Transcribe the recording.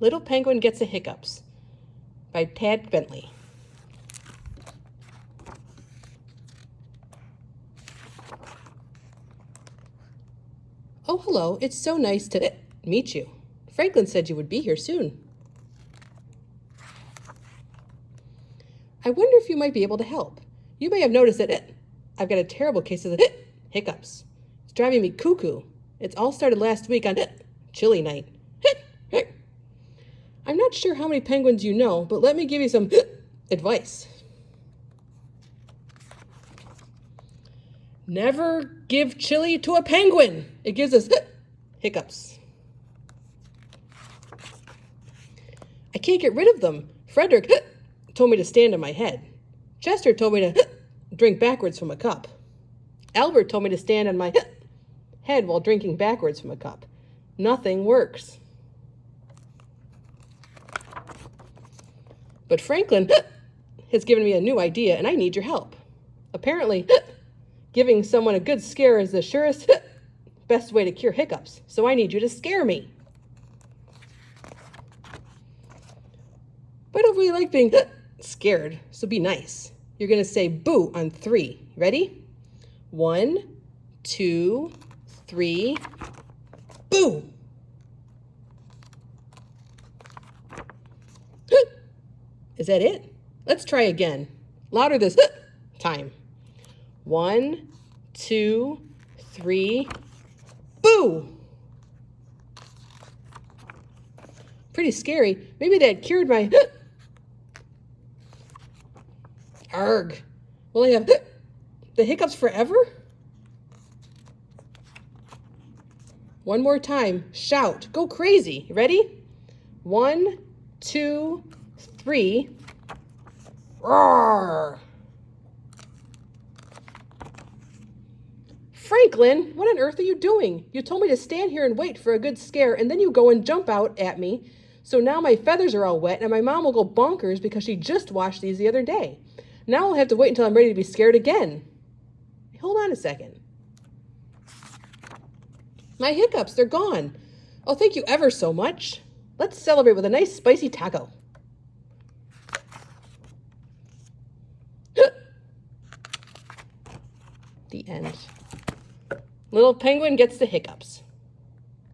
Little Penguin Gets the Hiccups by Tad Bentley. Oh, hello. It's so nice to meet you. Franklin said you would be here soon. I wonder if you might be able to help. You may have noticed that I've got a terrible case of the hiccups. It's driving me cuckoo. It's all started last week on chili night. I'm not sure how many penguins you know, but let me give you some advice. Never give chili to a penguin. It gives us hiccups. I can't get rid of them. Frederick told me to stand on my head. Chester told me to drink backwards from a cup. Albert told me to stand on my head while drinking backwards from a cup. Nothing works. But Franklin has given me a new idea, and I need your help. Apparently, giving someone a good scare is the surest, best way to cure hiccups. So I need you to scare me. But I don't really like being scared, so be nice. You're going to say boo on 3. Ready? 1, 2, 3, boo! Is that it? Let's try again. Louder this time. 1, 2, 3, boo! Pretty scary. Maybe that cured my arg. Will I have the hiccups forever? One more time. Shout. Go crazy. Ready? 1, 2, 3. Roar! Franklin, what on earth are you doing? You told me to stand here and wait for a good scare, and then you go and jump out at me. So now my feathers are all wet, and my mom will go bonkers because she just washed these the other day. Now I'll have to wait until I'm ready to be scared again. Hold on a second. My hiccups, they're gone. Oh, thank you ever so much. Let's celebrate with a nice spicy taco. The end. Little Penguin Gets the Hiccups.